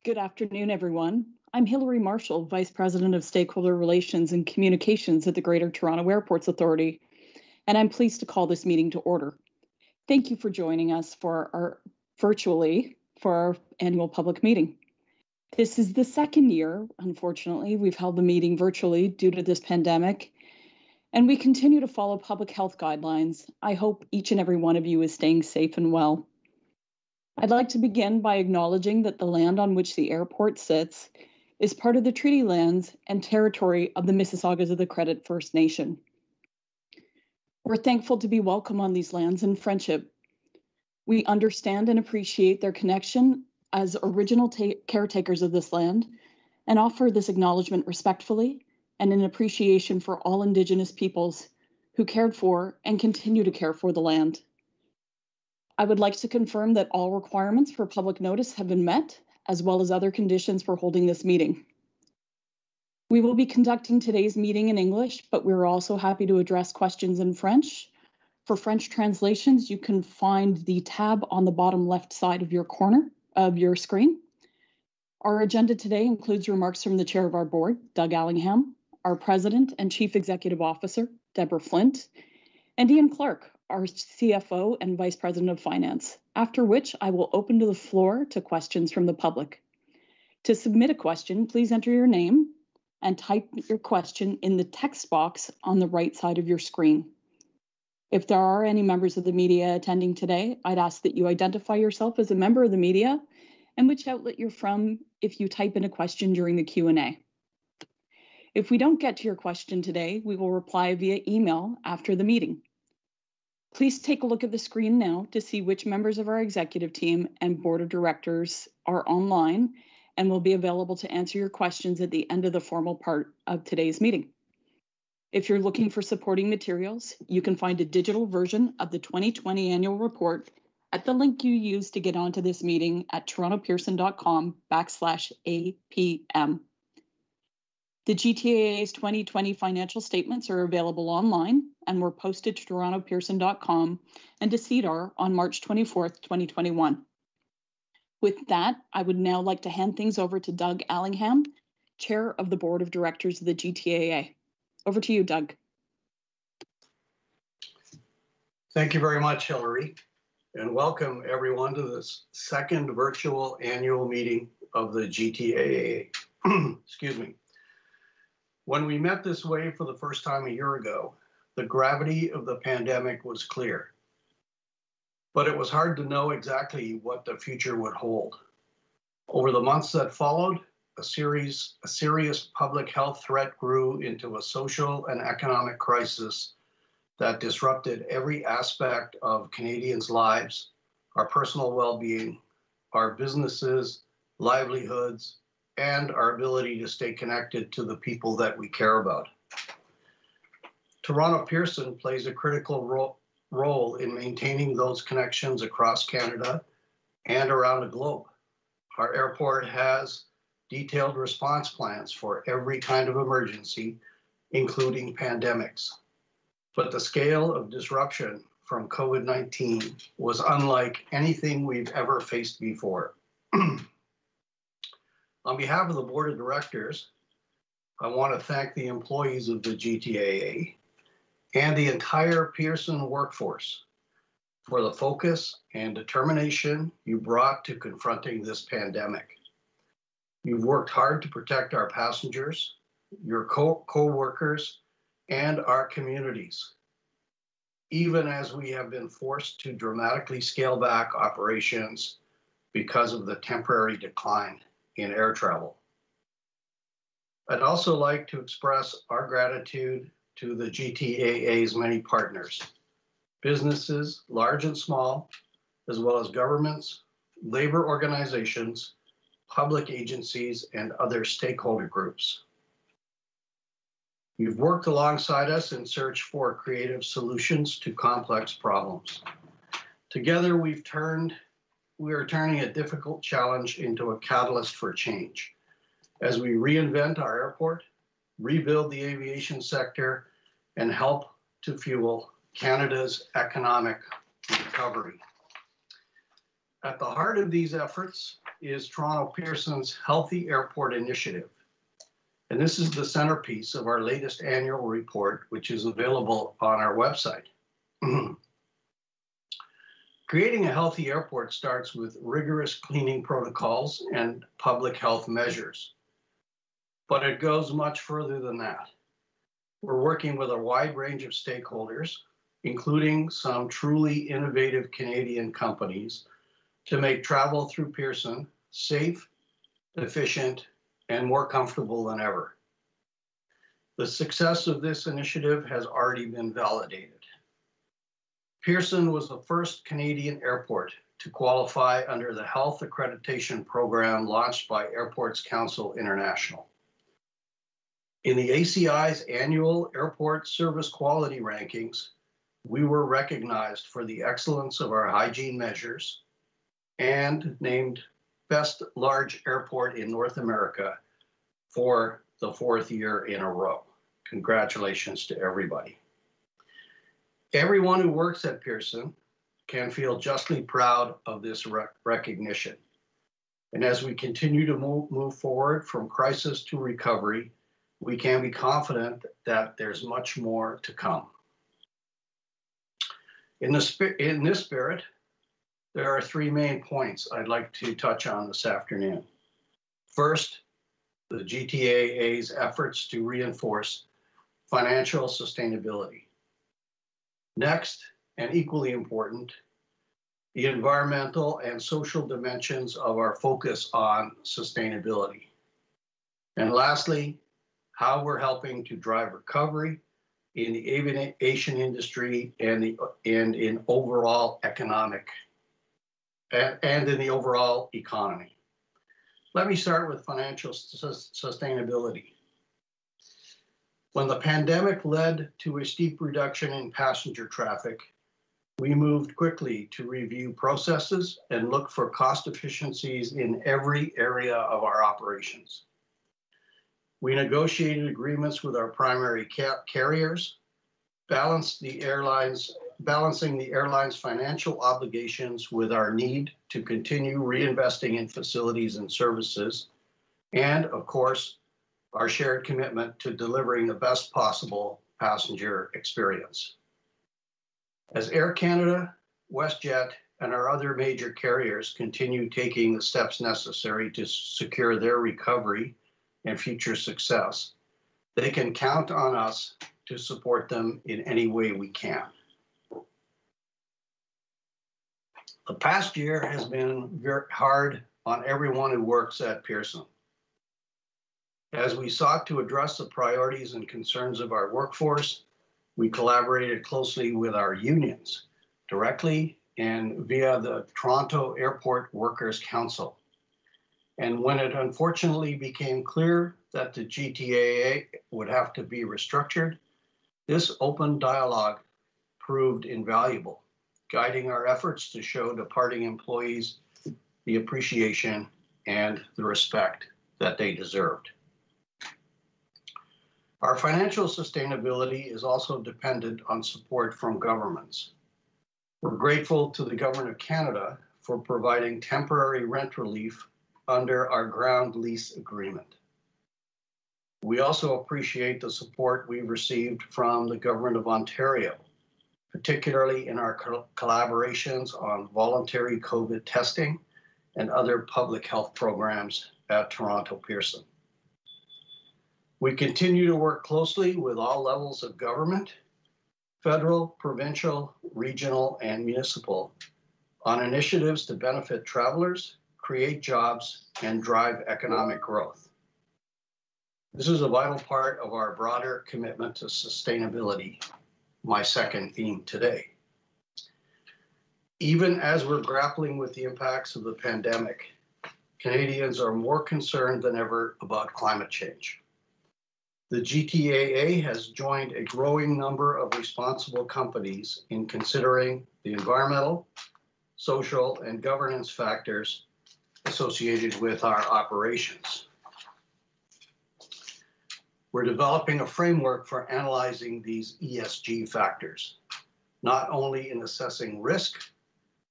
Good afternoon, everyone. I'm Hilary Marshall, Vice President of Stakeholder Relations and Communications at the Greater Toronto Airports Authority, and I'm pleased to call this meeting to order. Thank you for joining us virtually for our annual public meeting. This is the second year, unfortunately, we've held the meeting virtually due to this pandemic, and we continue to follow public health guidelines. I hope each and every one of you is staying safe and well. I'd like to begin by acknowledging that the land on which the airport sits is part of the treaty lands and territory of the Mississaugas of the Credit First Nation. We're thankful to be welcome on these lands in friendship. We understand and appreciate their connection as original caretakers of this land and offer this acknowledgement respectfully and in appreciation for all Indigenous peoples who cared for and continue to care for the land. I would like to confirm that all requirements for public notice have been met, as well as other conditions for holding this meeting. We will be conducting today's meeting in English, but we're also happy to address questions in French. For French translations, you can find the tab on the bottom left side of your corner of your screen. Our agenda today includes remarks from the chair of our board, Doug Allingham, our president and chief executive officer, Deborah Flint, and Ian Clarke, our CFO and Vice President of Finance, after which I will open to the floor to questions from the public. To submit a question, please enter your name and type your question in the text box on the right side of your screen. If there are any members of the media attending today, I'd ask that you identify yourself as a member of the media and which outlet you're from if you type in a question during the Q&A. If we don't get to your question today, we will reply via email after the meeting. Please take a look at the screen now to see which members of our executive team and board of directors are online and will be available to answer your questions at the end of the formal part of today's meeting. If you're looking for supporting materials, you can find a digital version of the 2020 annual report at the link you used to get onto this meeting at torontopearson.com/APM. The GTAA's 2020 financial statements are available online and were posted to torontopearson.com and to SEDAR on March 24th, 2021. With that, I would now like to hand things over to Doug Allingham, Chair of the Board of Directors of the GTAA. Over to you, Doug. Thank you very much, Hilary, and welcome everyone to this second virtual annual meeting of the GTAA. Excuse me. When we met this way for the first time a year ago, the gravity of the pandemic was clear. But it was hard to know exactly what the future would hold. Over the months that followed, a serious public health threat grew into a social and economic crisis that disrupted every aspect of Canadians' lives, our personal well-being, our businesses, livelihoods, and our ability to stay connected to the people that we care about. Toronto Pearson plays a critical role in maintaining those connections across Canada and around the globe. Our airport has detailed response plans for every kind of emergency, including pandemics. But the scale of disruption from COVID-19 was unlike anything we've ever faced before. On behalf of the Board of Directors, I want to thank the employees of the GTAA and the entire Pearson workforce for the focus and determination you brought to confronting this pandemic. You've worked hard to protect our passengers, your co-workers, and our communities, even as we have been forced to dramatically scale back operations because of the temporary decline in air travel. I'd also like to express our gratitude to the GTAA's many partners, businesses, large and small, as well as governments, labor organizations, public agencies, and other stakeholder groups. You've worked alongside us in search for creative solutions to complex problems. Together, we are turning a difficult challenge into a catalyst for change as we reinvent our airport, rebuild the aviation sector, and help to fuel Canada's economic recovery. At the heart of these efforts is Toronto Pearson's Healthy Airport Initiative. And this is the centerpiece of our latest annual report, which is available on our website. Creating a healthy airport starts with rigorous cleaning protocols and public health measures. But it goes much further than that. We're working with a wide range of stakeholders, including some truly innovative Canadian companies, to make travel through Pearson safe, efficient, and more comfortable than ever. The success of this initiative has already been validated. Pearson was the first Canadian airport to qualify under the Health Accreditation Program launched by Airports Council International. In the ACI's annual airport service quality rankings, we were recognized for the excellence of our hygiene measures and named Best Large Airport in North America for the 4th year in a row. Congratulations to everybody. Everyone who works at Pearson can feel justly proud of this recognition. And as we continue to move forward from crisis to recovery, we can be confident that there's much more to come. In this spirit, there are 3 main points I'd like to touch on this afternoon. First, the GTAA's efforts to reinforce financial sustainability. Next, and equally important, the environmental and social dimensions of our focus on sustainability. And lastly, how we're helping to drive recovery in the aviation industry and in overall economic and in the overall economy. Let me start with financial sustainability. When the pandemic led to a steep reduction in passenger traffic, we moved quickly to review processes and look for cost efficiencies in every area of our operations. We negotiated agreements with our primary carriers, balancing the airline's financial obligations with our need to continue reinvesting in facilities and services, and of course, our shared commitment to delivering the best possible passenger experience. As Air Canada, WestJet, and our other major carriers continue taking the steps necessary to secure their recovery and future success, they can count on us to support them in any way we can. The past year has been very hard on everyone who works at Pearson. As we sought to address the priorities and concerns of our workforce, we collaborated closely with our unions, directly and via the Toronto Airport Workers' Council. And when it unfortunately became clear that the GTAA would have to be restructured, this open dialogue proved invaluable, guiding our efforts to show departing employees the appreciation and the respect that they deserved. Our financial sustainability is also dependent on support from governments. We're grateful to the Government of Canada for providing temporary rent relief under our ground lease agreement. We also appreciate the support we've received from the Government of Ontario, particularly in our collaborations on voluntary COVID testing and other public health programs at Toronto Pearson. We continue to work closely with all levels of government, federal, provincial, regional, and municipal, on initiatives to benefit travelers, create jobs, and drive economic growth. This is a vital part of our broader commitment to sustainability, my second theme today. Even as we're grappling with the impacts of the pandemic, Canadians are more concerned than ever about climate change. The GTAA has joined a growing number of responsible companies in considering the environmental, social, and governance factors associated with our operations. We're developing a framework for analyzing these ESG factors, not only in assessing risk,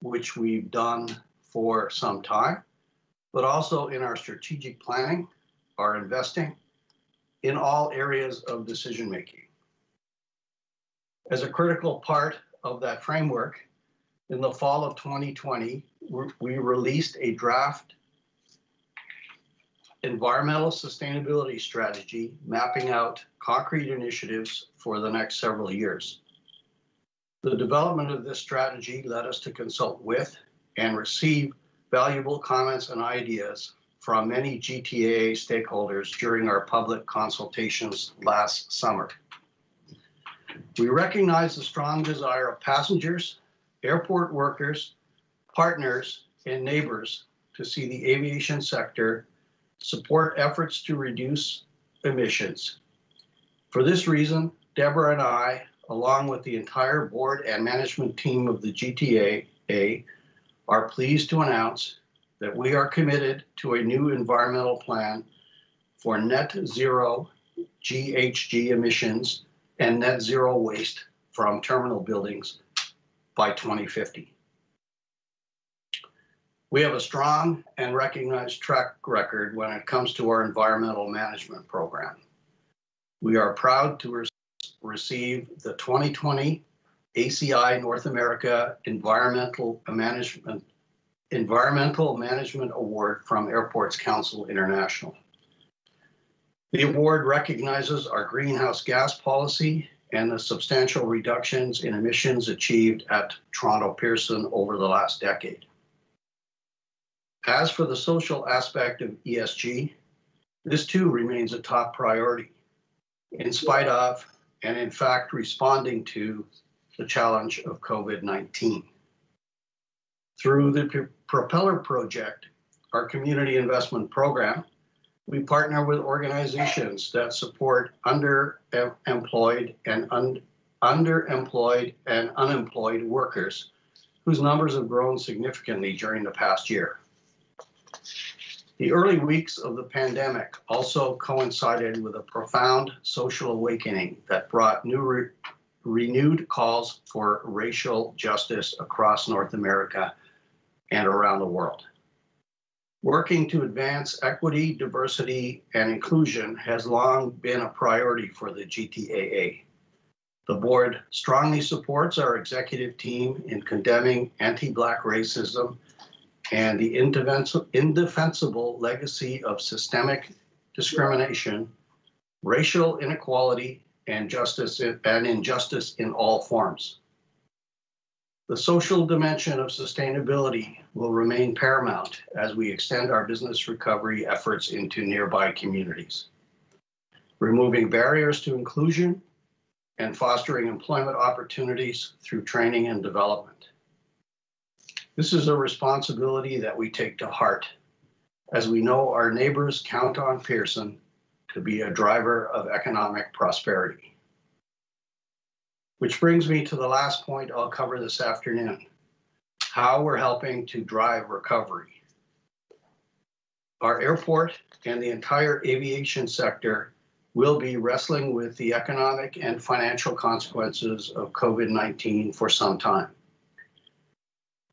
which we've done for some time, but also in our strategic planning, our investing, in all areas of decision-making. As a critical part of that framework, in the fall of 2020, we released a draft environmental sustainability strategy mapping out concrete initiatives for the next several years. The development of this strategy led us to consult with and receive valuable comments and ideas from many GTAA stakeholders during our public consultations last summer. We recognize the strong desire of passengers, airport workers, partners, and neighbors to see the aviation sector support efforts to reduce emissions. For this reason, Deborah and I, along with the entire board and management team of the GTAA, are pleased to announce that we are committed to a new environmental plan for net zero GHG emissions and net zero waste from terminal buildings by 2050. We have a strong and recognized track record when it comes to our environmental management program. We are proud to receive the 2020 ACI North America Environmental Management Award from Airports Council International. The award recognizes our greenhouse gas policy and the substantial reductions in emissions achieved at Toronto Pearson over the last decade. As for the social aspect of ESG, this too remains a top priority, in spite of, and in fact responding to, the challenge of COVID-19. Through the Propeller Project, our community investment program, we partner with organizations that support underemployed and unemployed workers whose numbers have grown significantly during the past year. The early weeks of the pandemic also coincided with a profound social awakening that brought renewed calls for racial justice across North America and around the world. Working to advance equity, diversity, and inclusion has long been a priority for the GTAA. The board strongly supports our executive team in condemning anti-Black racism and the indefensible legacy of systemic discrimination, racial inequality, and injustice in all forms. The social dimension of sustainability will remain paramount as we extend our business recovery efforts into nearby communities, removing barriers to inclusion and fostering employment opportunities through training and development. This is a responsibility that we take to heart, as we know our neighbors count on Pearson to be a driver of economic prosperity. Which brings me to the last point I'll cover this afternoon, how we're helping to drive recovery. Our airport and the entire aviation sector will be wrestling with the economic and financial consequences of COVID-19 for some time.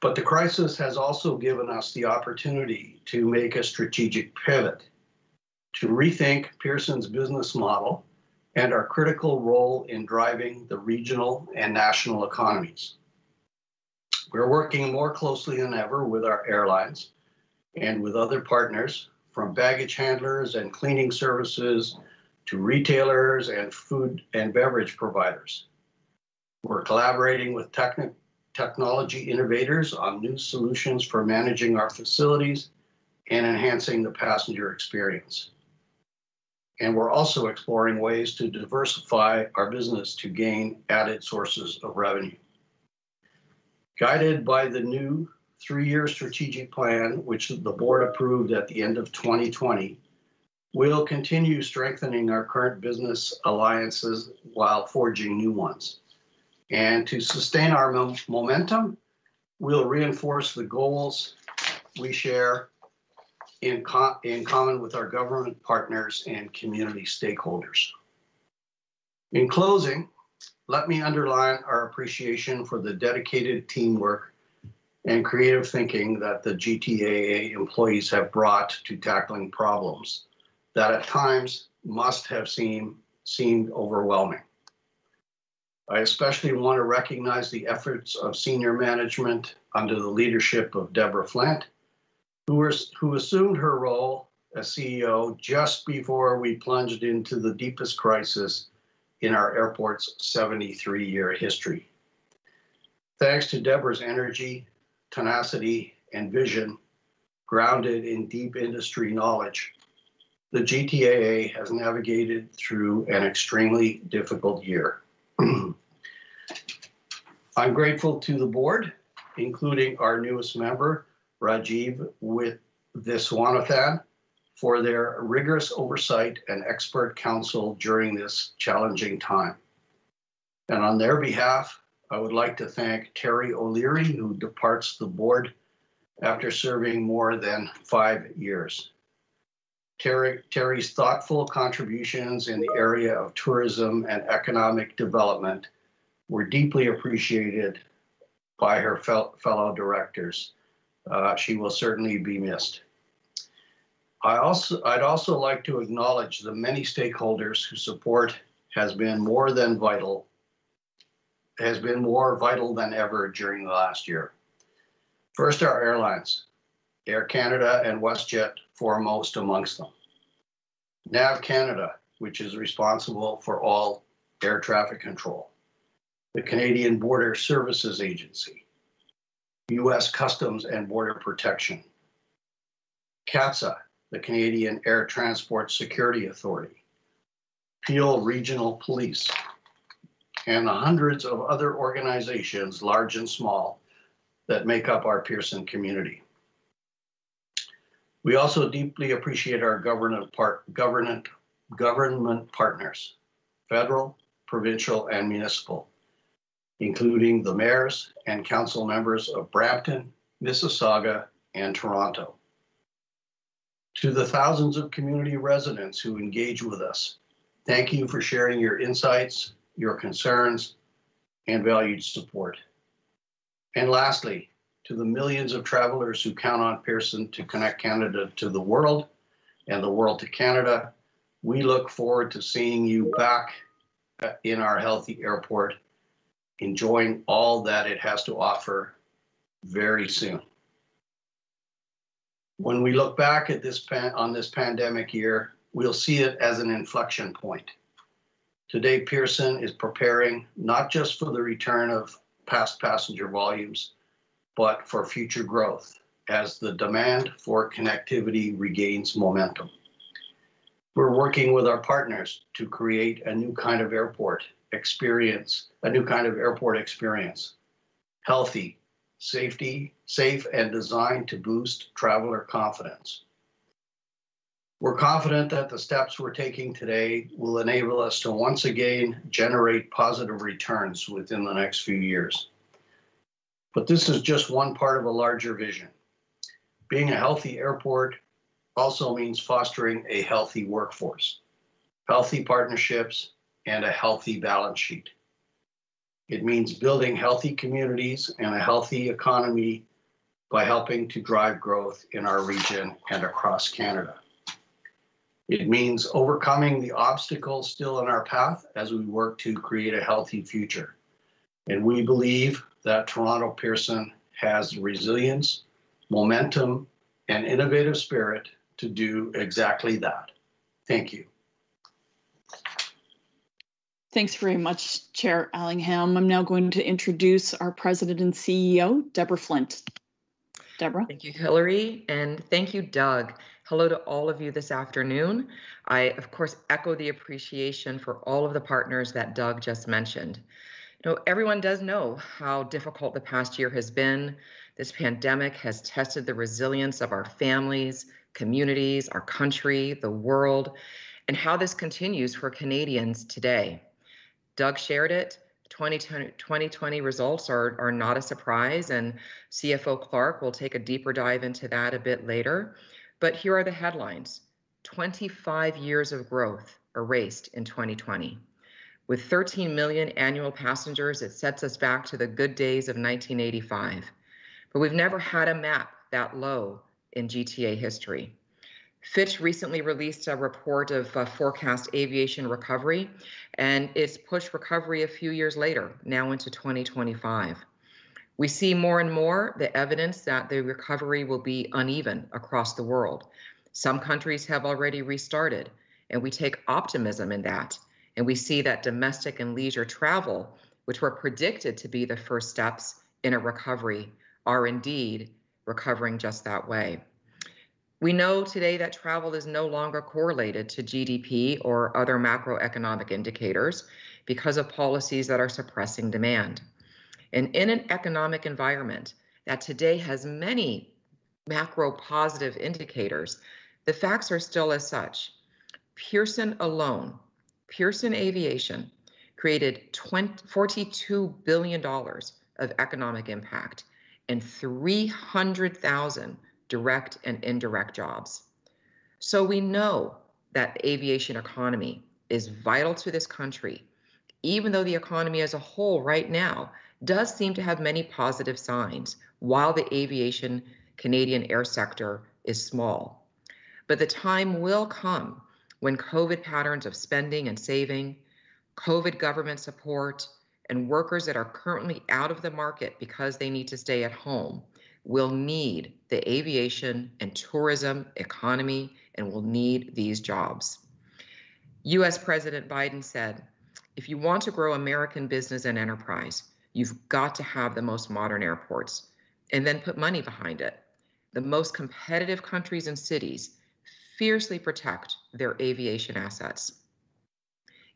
But the crisis has also given us the opportunity to make a strategic pivot, to rethink Pearson's business model and our critical role in driving the regional and national economies. We're working more closely than ever with our airlines and with other partners, from baggage handlers and cleaning services to retailers and food and beverage providers. We're collaborating with technology innovators on new solutions for managing our facilities and enhancing the passenger experience. And we're also exploring ways to diversify our business to gain added sources of revenue. Guided by the new 3-year strategic plan, which the board approved at the end of 2020, we'll continue strengthening our current business alliances while forging new ones. And to sustain our momentum, we'll reinforce the goals we share in common with our government partners and community stakeholders. In closing, let me underline our appreciation for the dedicated teamwork and creative thinking that the GTAA employees have brought to tackling problems that at times must have seemed overwhelming. I especially want to recognize the efforts of senior management under the leadership of Deborah Flint, who assumed her role as CEO just before we plunged into the deepest crisis in our airport's 73-year history. Thanks to Deborah's energy, tenacity, and vision, grounded in deep industry knowledge, the GTAA has navigated through an extremely difficult year. I'm grateful to the board, including our newest member, Rajiv Viswanathan, for their rigorous oversight and expert counsel during this challenging time. And on their behalf, I would like to thank Terry O'Leary, who departs the board after serving more than 5 years. Terry's thoughtful contributions in the area of tourism and economic development were deeply appreciated by her fellow directors. She will certainly be missed. I'd also like to acknowledge the many stakeholders whose support has been more vital than ever during the last year. First, our airlines, Air Canada and WestJet foremost amongst them. NAV Canada, which is responsible for all air traffic control. The Canadian Border Services Agency. U.S. Customs and Border Protection. CATSA, the Canadian Air Transport Security Authority. Peel Regional Police. And the hundreds of other organizations, large and small, that make up our Pearson community. We also deeply appreciate our government partners, federal, provincial, and municipal, including the mayors and council members of Brampton, Mississauga, and Toronto. To the thousands of community residents who engage with us, thank you for sharing your insights, your concerns, and valued support. And lastly, to the millions of travelers who count on Pearson to connect Canada to the world and the world to Canada, we look forward to seeing you back in our healthy airport, enjoying all that it has to offer very soon. When we look back at this pandemic year, we'll see it as an inflection point. Today, Pearson is preparing not just for the return of past passenger volumes, but for future growth as the demand for connectivity regains momentum. We're working with our partners to create a new kind of airport experience, healthy, safe, and designed to boost traveler confidence. We're confident that the steps we're taking today will enable us to once again generate positive returns within the next few years. But this is just one part of a larger vision. Being a healthy airport also means fostering a healthy workforce, healthy partnerships, and a healthy balance sheet. It means building healthy communities and a healthy economy by helping to drive growth in our region and across Canada. It means overcoming the obstacles still in our path as we work to create a healthy future. And we believe that Toronto Pearson has the resilience, momentum, and innovative spirit to do exactly that. Thank you. Thanks very much, Chair Allingham. I'm now going to introduce our President and CEO, Deborah Flint. Deborah. Thank you, Hilary, and thank you, Doug. Hello to all of you this afternoon. I, of course, echo the appreciation for all of the partners that Doug just mentioned. You know, everyone does know how difficult the past year has been. This pandemic has tested the resilience of our families, communities, our country, the world, and how this continues for Canadians today. Doug shared it. 2020 results are not a surprise, and CFO Clarke will take a deeper dive into that a bit later. But here are the headlines. 25 years of growth erased in 2020. With 13 million annual passengers, it sets us back to the good days of 1985. but we've never had a map that low in GTA history. Fitch recently released a report of forecast aviation recovery, and it's pushed recovery a few years later, now into 2025. We see more and more the evidence that the recovery will be uneven across the world. Some countries have already restarted, and we take optimism in that. And we see that domestic and leisure travel, which were predicted to be the first steps in a recovery, are indeed recovering just that way. We know today that travel is no longer correlated to GDP or other macroeconomic indicators because of policies that are suppressing demand. And in an economic environment that today has many macro positive indicators, the facts are still as such. Pearson alone, Pearson Aviation, created $42 billion of economic impact and 300,000 direct and indirect jobs. So we know that the aviation economy is vital to this country, even though the economy as a whole right now does seem to have many positive signs, while the aviation Canadian air sector is small. But the time will come when COVID patterns of spending and saving, COVID government support, and workers that are currently out of the market because they need to stay at home will need the aviation and tourism economy and will need these jobs. US President Biden said, if you want to grow American business and enterprise, you've got to have the most modern airports and then put money behind it. The most competitive countries and cities fiercely protect their aviation assets.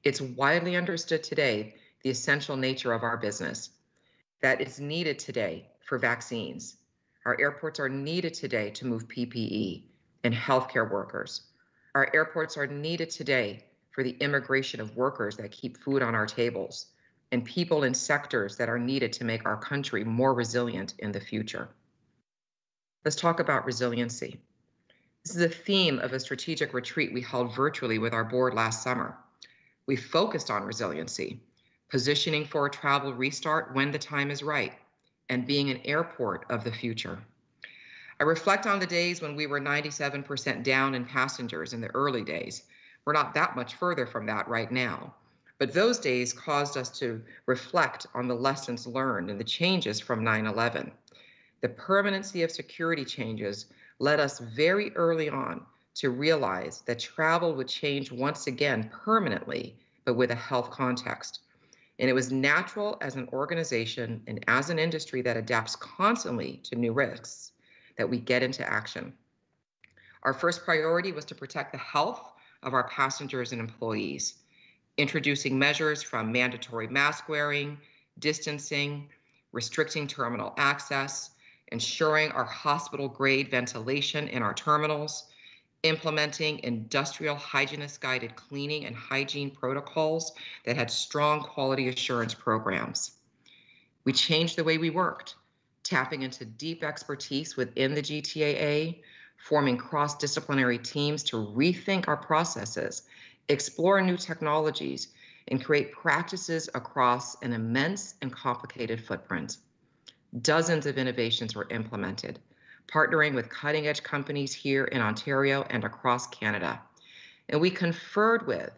It's widely understood today the essential nature of our business, that it's needed today for vaccines. Our airports are needed today to move PPE and healthcare workers. Our airports are needed today for the immigration of workers that keep food on our tables and people in sectors that are needed to make our country more resilient in the future. Let's talk about resiliency. This is a theme of a strategic retreat we held virtually with our board last summer. We focused on resiliency, positioning for a travel restart when the time is right, and being an airport of the future. I reflect on the days when we were 97% down in passengers in the early days. We're not that much further from that right now, but those days caused us to reflect on the lessons learned and the changes from 9/11. The permanency of security changes led us very early on to realize that travel would change once again permanently, but with a health context. And it was natural as an organization and as an industry that adapts constantly to new risks that we get into action. Our first priority was to protect the health of our passengers and employees, introducing measures from mandatory mask wearing, distancing, restricting terminal access, ensuring our hospital-grade ventilation in our terminals, implementing industrial hygienist-guided cleaning and hygiene protocols that had strong quality assurance programs. We changed the way we worked, tapping into deep expertise within the GTAA, forming cross-disciplinary teams to rethink our processes, explore new technologies, and create practices across an immense and complicated footprint. Dozens of innovations were implemented, partnering with cutting-edge companies here in Ontario and across Canada. And we conferred with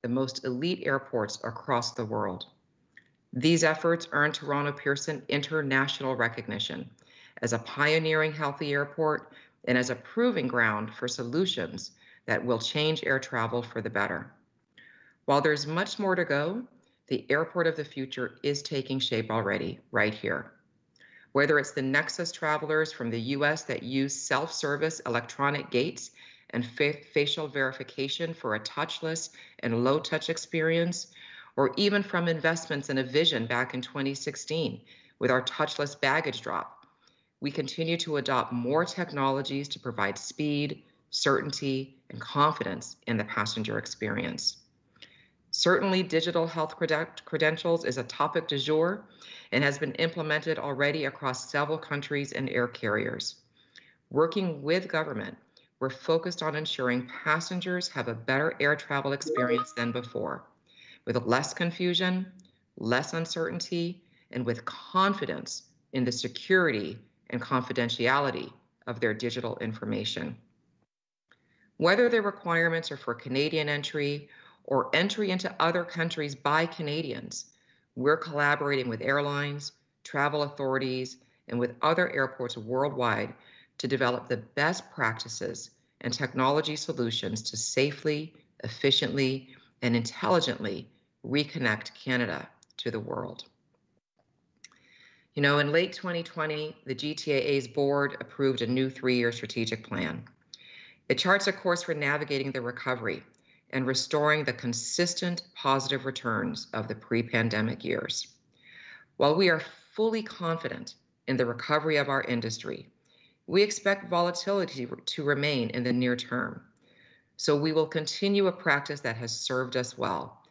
the most elite airports across the world. These efforts earned Toronto Pearson international recognition as a pioneering healthy airport and as a proving ground for solutions that will change air travel for the better. While there's much more to go, the airport of the future is taking shape already, right here. Whether it's the Nexus travelers from the US that use self-service electronic gates and facial verification for a touchless and low-touch experience, or even from investments in a vision back in 2016 with our touchless baggage drop, we continue to adopt more technologies to provide speed, certainty, and confidence in the passenger experience. Certainly, digital health credentials is a topic du jour and has been implemented already across several countries and air carriers. Working with government, we're focused on ensuring passengers have a better air travel experience than before, with less confusion, less uncertainty, and with confidence in the security and confidentiality of their digital information. Whether the requirements are for Canadian entry or entry into other countries by Canadians, we're collaborating with airlines, travel authorities, and with other airports worldwide to develop the best practices and technology solutions to safely, efficiently, and intelligently reconnect Canada to the world. You know, in late 2020, the GTAA's board approved a new 3-year strategic plan. It charts a course for navigating the recovery and restoring the consistent positive returns of the pre-pandemic years. While we are fully confident in the recovery of our industry, we expect volatility to remain in the near term. So we will continue a practice that has served us well,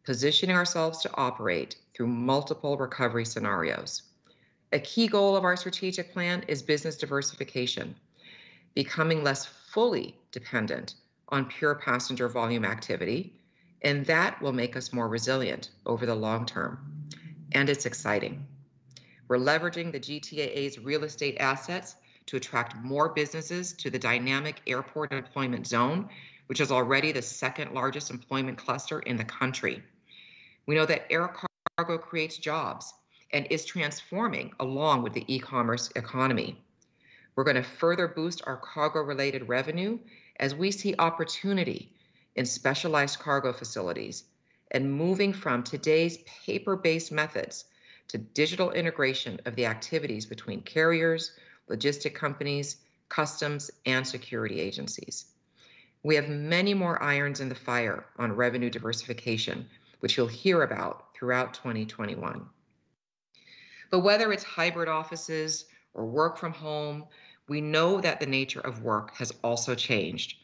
positioning ourselves to operate through multiple recovery scenarios. A key goal of our strategic plan is business diversification, becoming less fully dependent on pure passenger volume activity, and that will make us more resilient over the long term. And it's exciting. We're leveraging the GTAA's real estate assets to attract more businesses to the dynamic airport employment zone, which is already the second largest employment cluster in the country. We know that air cargo creates jobs and is transforming along with the e-commerce economy. We're going to further boost our cargo-related revenue as we see opportunity in specialized cargo facilities and moving from today's paper-based methods to digital integration of the activities between carriers, logistic companies, customs, and security agencies. We have many more irons in the fire on revenue diversification, which you'll hear about throughout 2021. But whether it's hybrid offices or work from home, we know that the nature of work has also changed.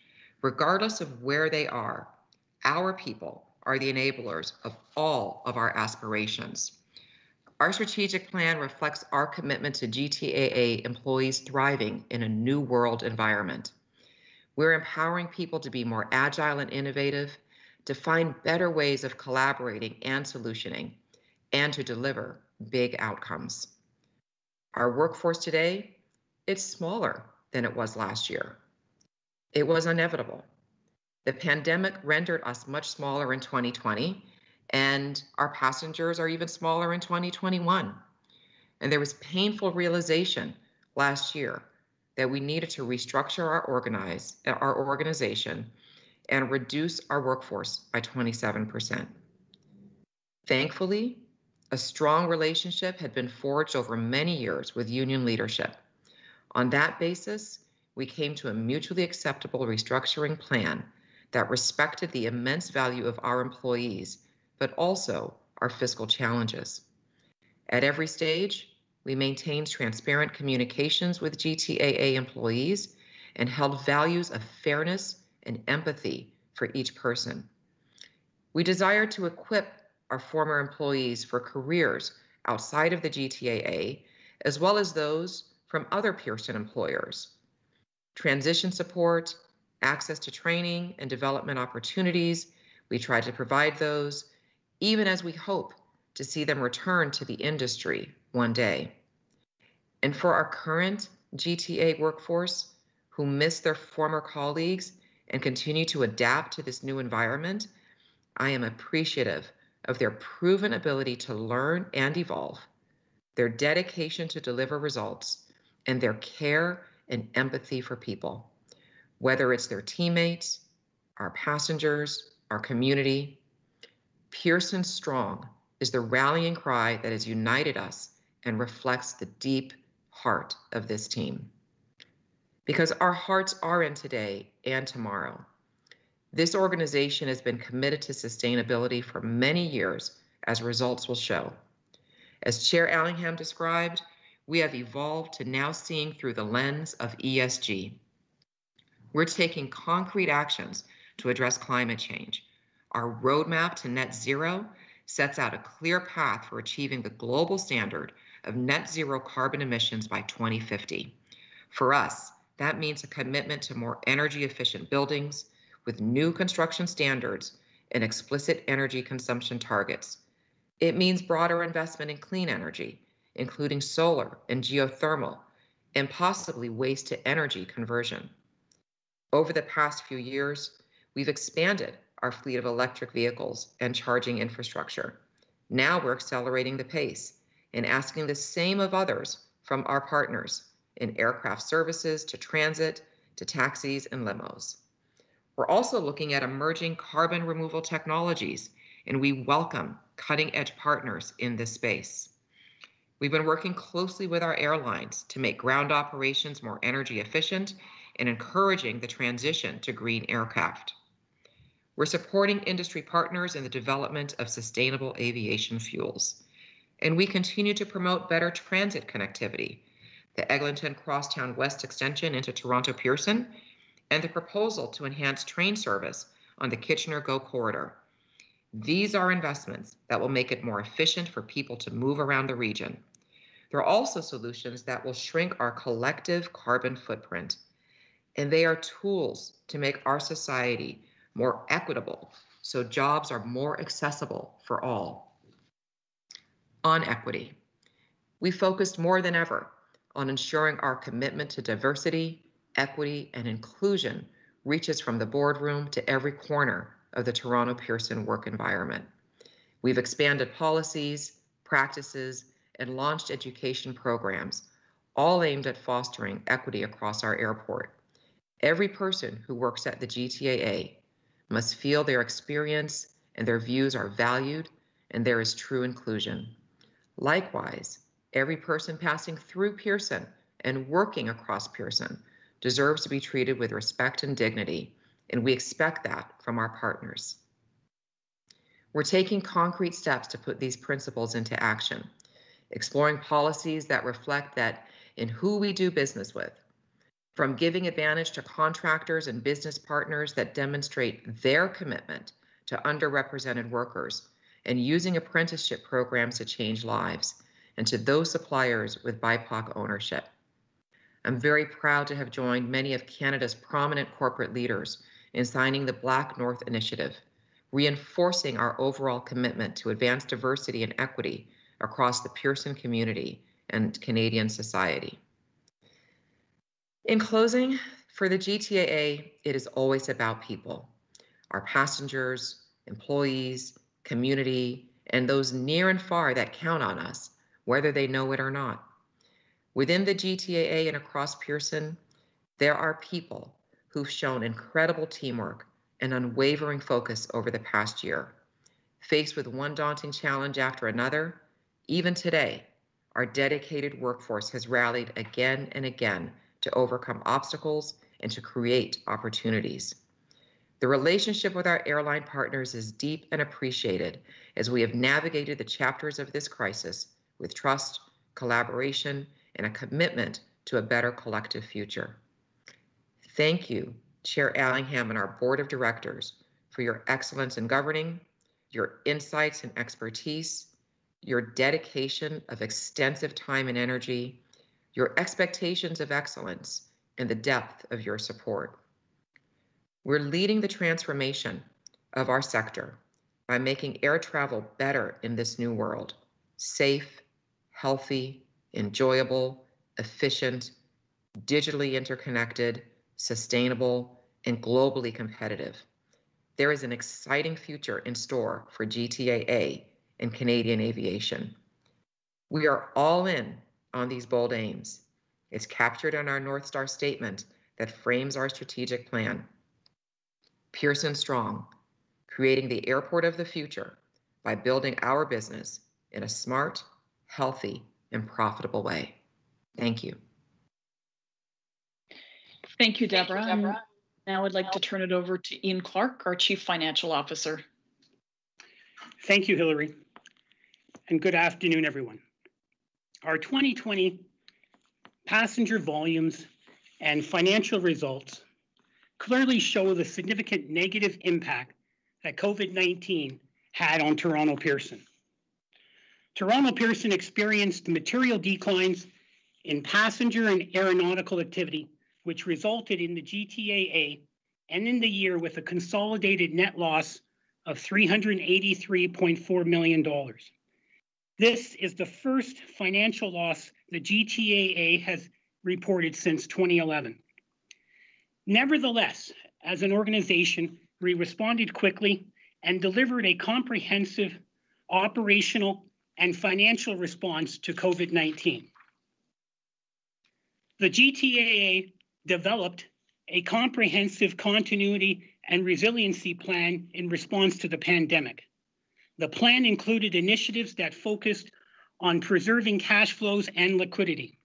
Regardless of where they are, our people are the enablers of all of our aspirations. Our strategic plan reflects our commitment to GTAA employees thriving in a new world environment. We're empowering people to be more agile and innovative, to find better ways of collaborating and solutioning, and to deliver big outcomes. Our workforce today, it's smaller than it was last year. It was inevitable. The pandemic rendered us much smaller in 2020, and our passengers are even smaller in 2021. And there was painful realization last year that we needed to restructure our organization and reduce our workforce by 27%. Thankfully, a strong relationship had been forged over many years with union leadership. On that basis, we came to a mutually acceptable restructuring plan that respected the immense value of our employees, but also our fiscal challenges. At every stage, we maintained transparent communications with GTAA employees and held values of fairness and empathy for each person. We desired to equip our former employees for careers outside of the GTAA, as well as those from other Pearson employers. Transition support, access to training and development opportunities, we tried to provide those, even as we hope to see them return to the industry one day. And for our current GTA workforce who miss their former colleagues and continue to adapt to this new environment, I am appreciative of their proven ability to learn and evolve, their dedication to deliver results, and their care and empathy for people, whether it's their teammates, our passengers, our community. Pearson Strong is the rallying cry that has united us and reflects the deep heart of this team. Because our hearts are in today and tomorrow. This organization has been committed to sustainability for many years, as results will show. As Chair Allingham described, we have evolved to now seeing through the lens of ESG. We're taking concrete actions to address climate change. Our roadmap to net zero sets out a clear path for achieving the global standard of net zero carbon emissions by 2050. For us, that means a commitment to more energy efficient buildings with new construction standards and explicit energy consumption targets. It means broader investment in clean energy, including solar and geothermal, and possibly waste to energy conversion. Over the past few years, we've expanded our fleet of electric vehicles and charging infrastructure. Now we're accelerating the pace and asking the same of others from our partners in aircraft services to transit to taxis and limos. We're also looking at emerging carbon removal technologies, and we welcome cutting-edge partners in this space. We've been working closely with our airlines to make ground operations more energy efficient and encouraging the transition to green aircraft. We're supporting industry partners in the development of sustainable aviation fuels. And we continue to promote better transit connectivity, the Eglinton Crosstown West extension into Toronto Pearson, and the proposal to enhance train service on the Kitchener-Go corridor. These are investments that will make it more efficient for people to move around the region. There are also solutions that will shrink our collective carbon footprint, and they are tools to make our society more equitable so jobs are more accessible for all. On equity, we focused more than ever on ensuring our commitment to diversity, equity, and inclusion reaches from the boardroom to every corner of the Toronto Pearson work environment. We've expanded policies, practices, and launched education programs, all aimed at fostering equity across our airport. Every person who works at the GTAA must feel their experience and their views are valued and there is true inclusion. Likewise, every person passing through Pearson and working across Pearson deserves to be treated with respect and dignity, and we expect that from our partners. We're taking concrete steps to put these principles into action, exploring policies that reflect that in who we do business with, from giving advantage to contractors and business partners that demonstrate their commitment to underrepresented workers and using apprenticeship programs to change lives, and to those suppliers with BIPOC ownership. I'm very proud to have joined many of Canada's prominent corporate leaders in signing the Black North Initiative, reinforcing our overall commitment to advance diversity and equity across the Pearson community and Canadian society. In closing, for the GTAA, it is always about people, our passengers, employees, community, and those near and far that count on us, whether they know it or not. Within the GTAA and across Pearson, there are people who've shown incredible teamwork and unwavering focus over the past year. Faced with one daunting challenge after another, even today, our dedicated workforce has rallied again and again to overcome obstacles and to create opportunities. The relationship with our airline partners is deep and appreciated as we have navigated the chapters of this crisis with trust, collaboration, and a commitment to a better collective future. Thank you, Chair Allingham and our Board of Directors, for your excellence in governing, your insights and expertise, your dedication of extensive time and energy, your expectations of excellence, and the depth of your support. We're leading the transformation of our sector by making air travel better in this new world, safe, healthy, enjoyable, efficient, digitally interconnected, sustainable, and globally competitive. There is an exciting future in store for GTAA and Canadian aviation. We are all in on these bold aims. It's captured in our North Star statement that frames our strategic plan. Pearson Strong, creating the airport of the future by building our business in a smart, healthy, and profitable way. Thank you. Thank you, Deborah. Now I'd like to turn it over to Clarke, our Chief Financial Officer. Thank you, Hilary, and good afternoon, everyone. Our 2020 passenger volumes and financial results clearly show the significant negative impact that COVID-19 had on Toronto Pearson. Toronto Pearson experienced material declines in passenger and aeronautical activity, which resulted in the GTAA ending the year with a consolidated net loss of $383.4 million. This is the first financial loss the GTAA has reported since 2011. Nevertheless, as an organization, we responded quickly and delivered a comprehensive operational and financial response to COVID-19. The GTAA developed a comprehensive continuity and resiliency plan in response to the pandemic. The plan included initiatives that focused on preserving cash flows and liquidity.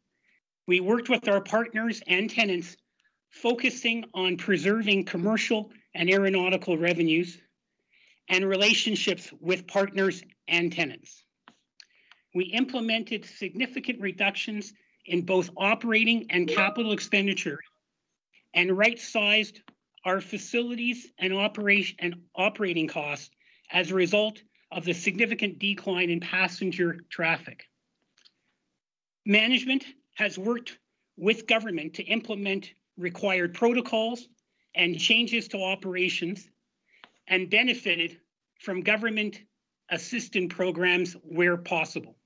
We worked with our partners and tenants, focusing on preserving commercial and aeronautical revenues and relationships with partners and tenants. We implemented significant reductions in both operating and capital expenditure and right-sized our facilities and operating costs as a result of the significant decline in passenger traffic. Management has worked with government to implement required protocols and changes to operations and benefited from government assistance programs where possible.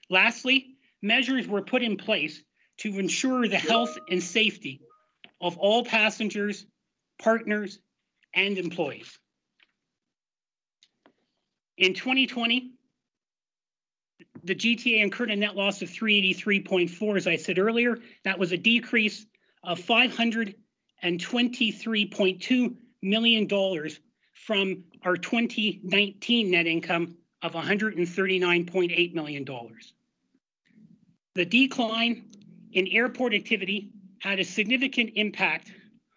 Lastly, measures were put in place to ensure the health and safety of all passengers, partners, and employees. In 2020, the GTA incurred a net loss of $383.4, as I said earlier. That was a decrease of $523.2 million from our 2019 net income of $139.8 million. The decline in airport activity had a significant impact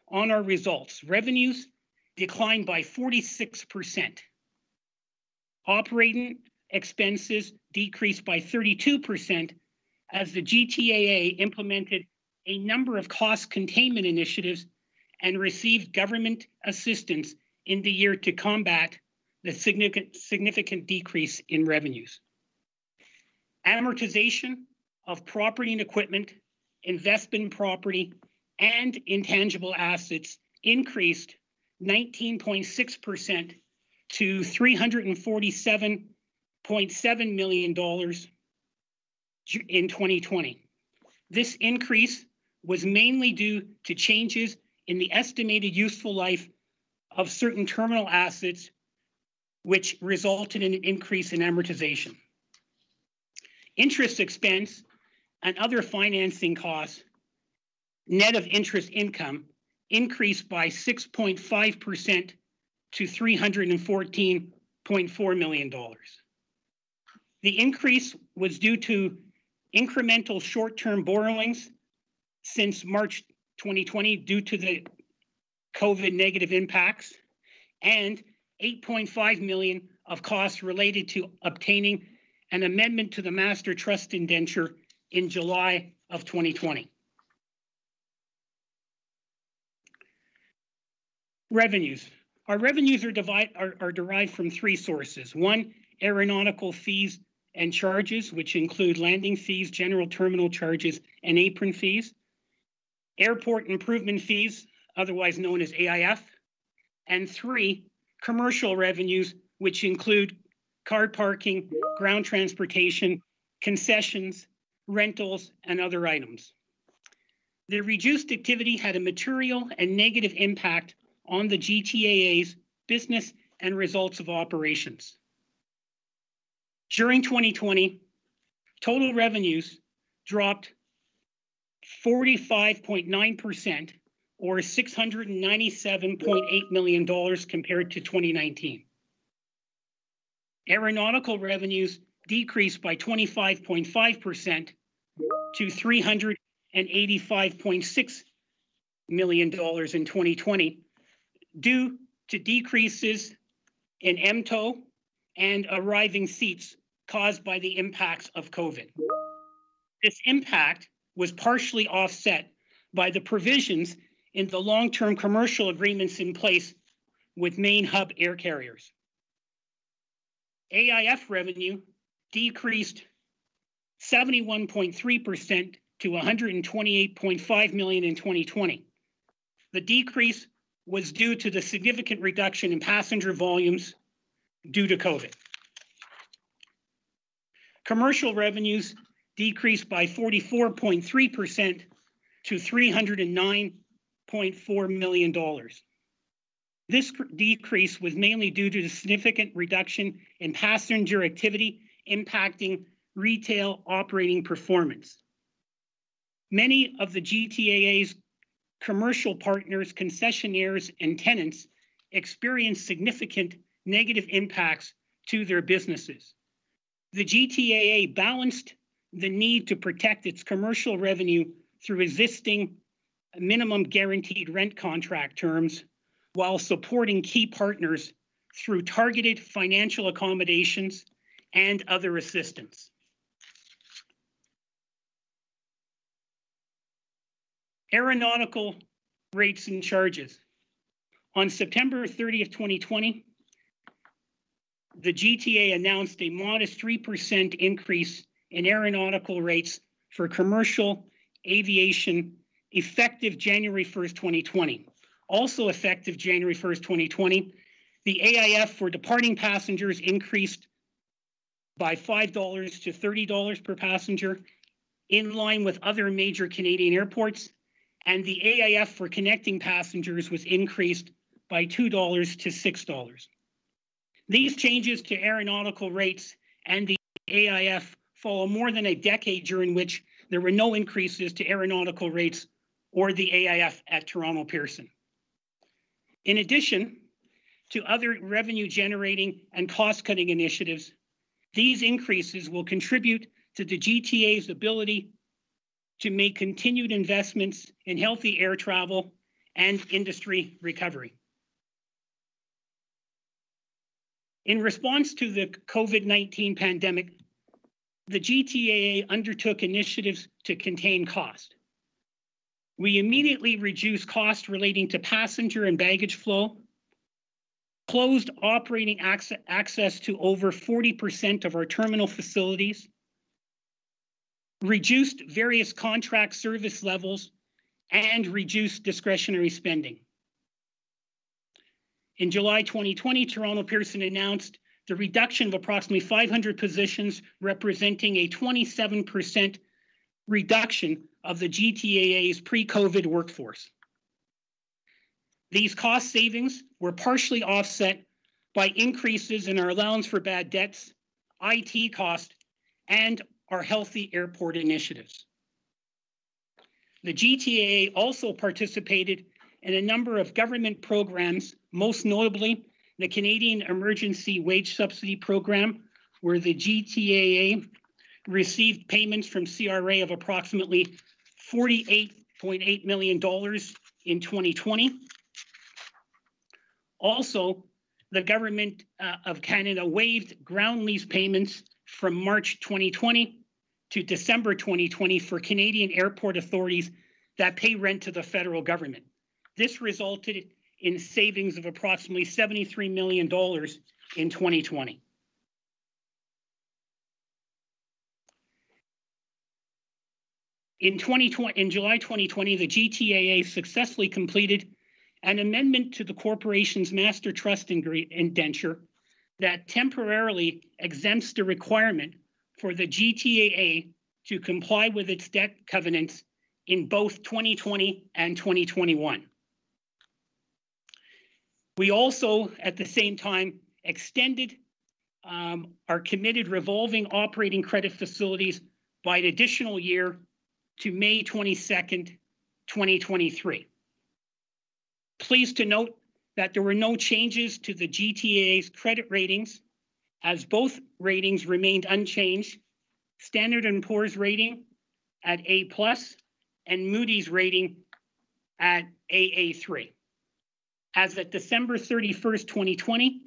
on our results. Revenues declined by 46%. Operating expenses decreased by 32% as the GTAA implemented a number of cost containment initiatives and received government assistance in the year to combat the significant decrease in revenues. Amortization of property and equipment, investment property, and intangible assets increased 19.6% to $347.7 million in 2020. This increase was mainly due to changes in the estimated useful life of certain terminal assets, which resulted in an increase in amortization. Interest expense and other financing costs, net of interest income, increased by 6.5% to $314.4 million. The increase was due to incremental short-term borrowings since March 2020 due to the COVID negative impacts, and $8.5 million of costs related to obtaining an amendment to the master trust indenture in July of 2020. Revenues. Our revenues are derived from three sources. One, aeronautical fees and charges, which include landing fees, general terminal charges, and apron fees. Airport improvement fees, otherwise known as AIF. And three, commercial revenues, which include car parking, ground transportation, concessions, rentals, and other items. The reduced activity had a material and negative impact on the GTAA's business and results of operations. During 2020, total revenues dropped 45.9%, or $697.8 million compared to 2019. Aeronautical revenues decreased by 25.5% to $385.6 million in 2020 due to decreases in MTO and arriving seats caused by the impacts of COVID. This impact was partially offset by the provisions in the long-term commercial agreements in place with main hub air carriers. AIF revenue decreased 71.3% to $128.5 million in 2020. The decrease was due to the significant reduction in passenger volumes due to COVID. Commercial revenues decreased by 44.3% to $309.4 million. This decrease was mainly due to the significant reduction in passenger activity impacting retail operating performance. Many of the GTAA's commercial partners, concessionaires, and tenants experienced significant negative impacts to their businesses. The GTAA balanced the need to protect its commercial revenue through existing minimum guaranteed rent contract terms while supporting key partners through targeted financial accommodations and other assistance. Aeronautical rates and charges. On September 30th, 2020, the GTA announced a modest 3% increase in aeronautical rates for commercial aviation effective January 1st, 2020. Also effective January 1st, 2020, the AIF for departing passengers increased by $5 to $30 per passenger, in line with other major Canadian airports, and the AIF for connecting passengers was increased by $2 to $6. These changes to aeronautical rates and the AIF follow more than a decade during which there were no increases to aeronautical rates or the AIF at Toronto Pearson. In addition to other revenue-generating and cost-cutting initiatives, these increases will contribute to the GTA's ability to make continued investments in healthy air travel and industry recovery. In response to the COVID-19 pandemic, the GTAA undertook initiatives to contain cost. We immediately reduced costs relating to passenger and baggage flow, closed operating access to over 40% of our terminal facilities, reduced various contract service levels, and reduced discretionary spending. In July 2020, Toronto Pearson announced the reduction of approximately 500 positions, representing a 27% reduction of the GTAA's pre-COVID workforce. These cost savings were partially offset by increases in our allowance for bad debts, IT costs, and our healthy airport initiatives. The GTAA also participated in a number of government programs, most notably the Canadian Emergency Wage Subsidy Program, where the GTAA received payments from CRA of approximately $48.8 million in 2020. Also, the Government of Canada waived ground lease payments from March 2020 to December 2020 for Canadian airport authorities that pay rent to the federal government. This resulted in savings of approximately $73 million in 2020. In July 2020, the GTAA successfully completed an amendment to the corporation's master trust indenture that temporarily exempts the requirement for the GTAA to comply with its debt covenants in both 2020 and 2021. We also, at the same time, extended our committed revolving operating credit facilities by an additional year to May 22nd, 2023. Pleased to note that there were no changes to the GTAA's credit ratings, as both ratings remained unchanged. Standard & Poor's rating at A+, and Moody's rating at AA3. As of December 31st, 2020,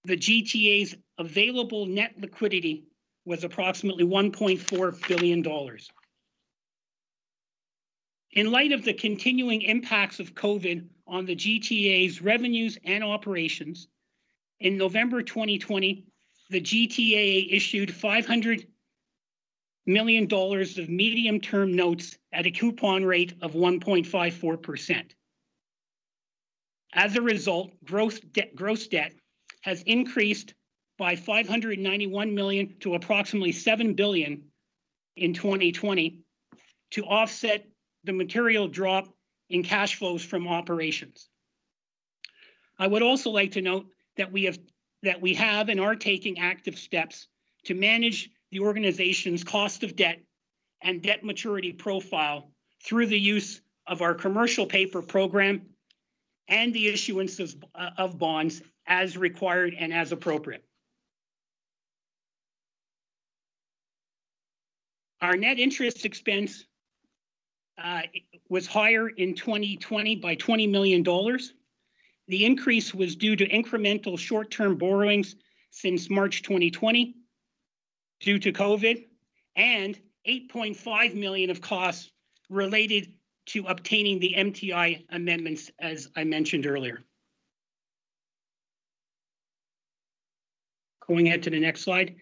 the GTA's available net liquidity was approximately $1.4 billion. In light of the continuing impacts of COVID on the GTA's revenues and operations, in November 2020, the GTAA issued $500 million of medium-term notes at a coupon rate of 1.54%. As a result, gross debt has increased by $591 million to approximately $7 billion in 2020 to offset the material drop in cash flows from operations. I would also like to note that we have and are taking active steps to manage the organization's cost of debt and debt maturity profile through the use of our commercial paper program and the issuance of bonds as required and as appropriate. Our net interest expense was higher in 2020 by $20 million. The increase was due to incremental short-term borrowings since March 2020 due to COVID, and $8.5 million of costs related to obtaining the MTI amendments, as I mentioned earlier. Going ahead to the next slide.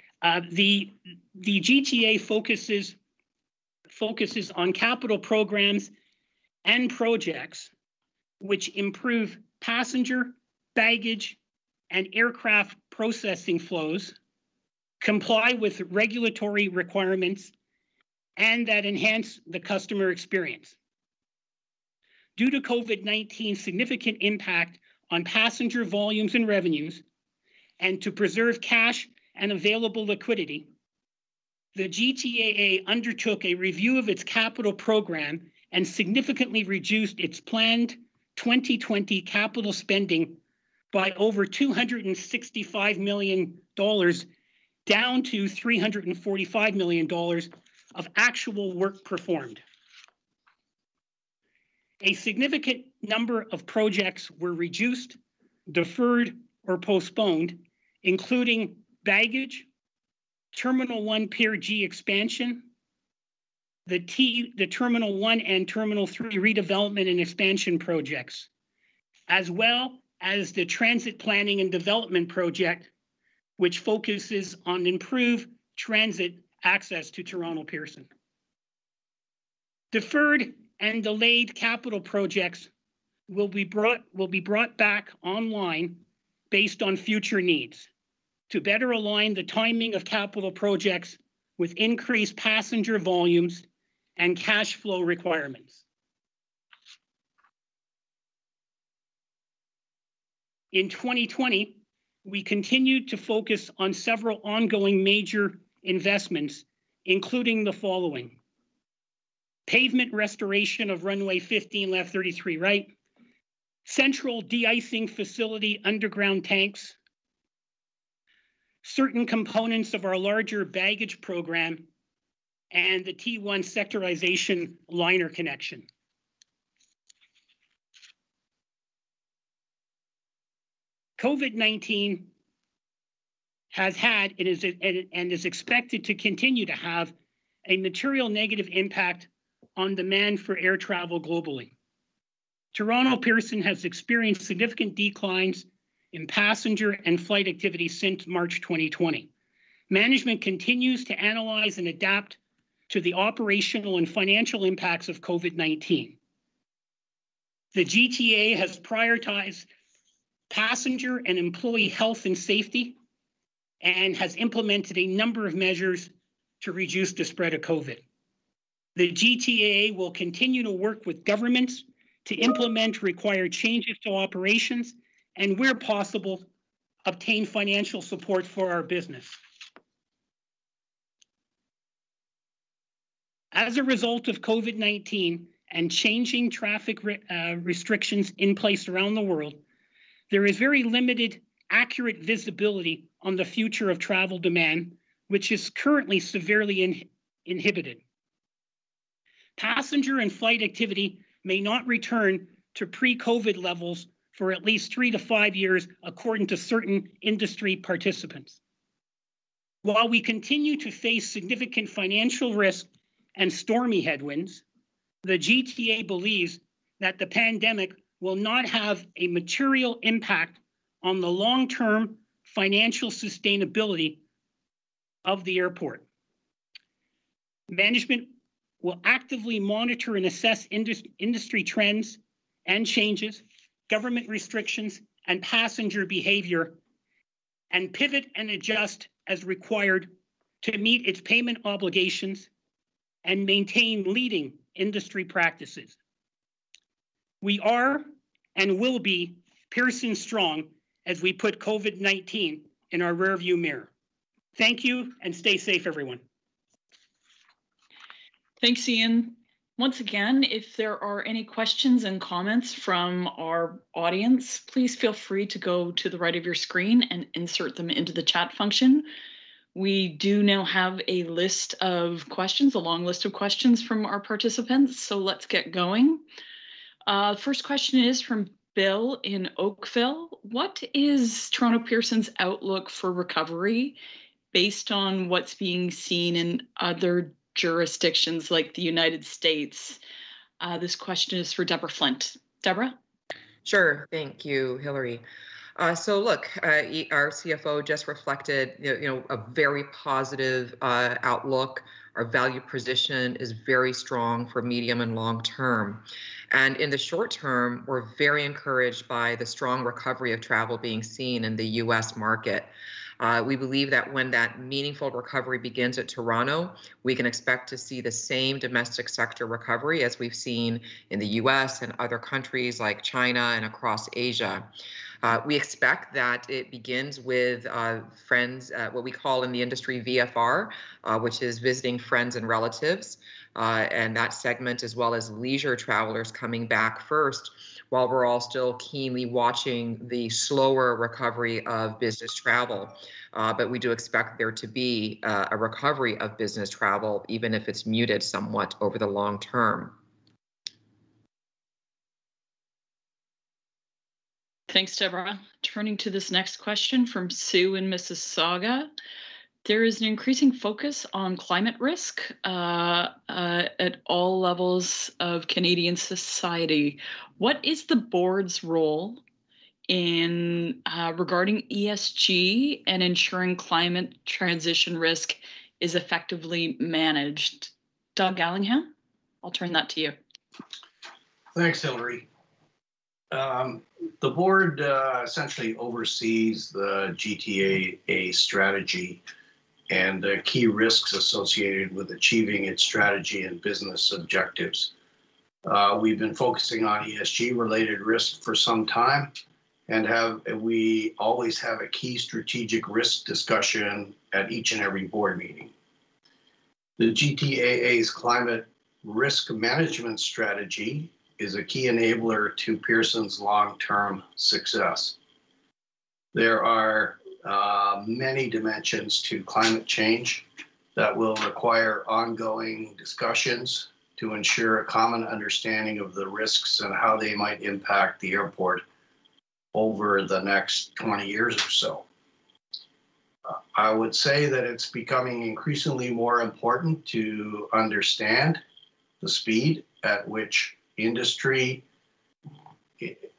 The GTAA focuses on capital programs and projects which improve passenger, baggage, and aircraft processing flows, comply with regulatory requirements, and that enhance the customer experience. Due to COVID-19's significant impact on passenger volumes and revenues, and to preserve cash and available liquidity, the GTAA undertook a review of its capital program and significantly reduced its planned 2020 capital spending by over $265 million down to $345 million of actual work performed. A significant number of projects were reduced, deferred, or postponed, including baggage, Terminal 1 Pier G expansion, the Terminal 1 and Terminal 3 redevelopment and expansion projects, as well as the Transit Planning and Development Project, which focuses on improved transit access to Toronto Pearson. Deferred and delayed capital projects will be brought back online based on future needs to better align the timing of capital projects with increased passenger volumes and cash flow requirements. In 2020, we continued to focus on several ongoing major investments, including the following: pavement restoration of runway 15 left, 33 right, central de-icing facility underground tanks, certain components of our larger baggage program, and the T1 sectorization liner connection. COVID-19 has had and is expected to continue to have a material negative impact on demand for air travel globally. Toronto Pearson has experienced significant declines in passenger and flight activity since March 2020. Management continues to analyze and adapt to the operational and financial impacts of COVID-19. The GTAA has prioritized passenger and employee health and safety and has implemented a number of measures to reduce the spread of COVID. The GTAA will continue to work with governments to implement required changes to operations and, where possible, obtain financial support for our business. As a result of COVID-19 and changing traffic restrictions in place around the world, there is very limited accurate visibility on the future of travel demand, which is currently severely inhibited. Passenger and flight activity may not return to pre-COVID levels for at least 3 to 5 years, according to certain industry participants. While we continue to face significant financial risk and stormy headwinds, the GTAA believes that the pandemic will not have a material impact on the long-term financial sustainability of the airport. Management will actively monitor and assess industry trends and changes, government restrictions, and passenger behavior, and pivot and adjust as required to meet its payment obligations and maintain leading industry practices. We are and will be Pearson strong as we put COVID-19 in our rearview mirror. Thank you and stay safe, everyone. Thanks, Ian. Once again, if there are any questions and comments from our audience, please feel free to go to the right of your screen and insert them into the chat function. We do now have a list of questions, a long list of questions from our participants, so let's get going. First question is from Bill in Oakville. What is Toronto Pearson's outlook for recovery based on what's being seen in other jurisdictions like the United States? This question is for Deborah Flint. Deborah? Sure, thank you, Hilary. So look, our CFO just reflected, a very positive outlook. Our value position is very strong for medium and long term. And in the short term, we're very encouraged by the strong recovery of travel being seen in the US market. We believe that when that meaningful recovery begins at Toronto, we can expect to see the same domestic sector recovery as we've seen in the US and other countries like China and across Asia. We expect that it begins with friends, what we call in the industry VFR, which is visiting friends and relatives, and that segment, as well as leisure travelers coming back first, while we're all still keenly watching the slower recovery of business travel. But we do expect there to be a recovery of business travel, even if it's muted somewhat over the long term. Thanks, Deborah. Turning to this next question from Sue in Mississauga. There is an increasing focus on climate risk at all levels of Canadian society. What is the board's role in regarding ESG and ensuring climate transition risk is effectively managed? Doug Allingham, I'll turn that to you. Thanks, Hilary. The board essentially oversees the GTAA strategy and the key risks associated with achieving its strategy and business objectives. We've been focusing on ESG-related risks for some time, and we always have a key strategic risk discussion at each and every board meeting. The GTAA's climate risk management strategy is a key enabler to Pearson's long-term success. There are many dimensions to climate change that will require ongoing discussions to ensure a common understanding of the risks and how they might impact the airport over the next 20 years or so. I would say that it's becoming increasingly more important to understand the speed at which industry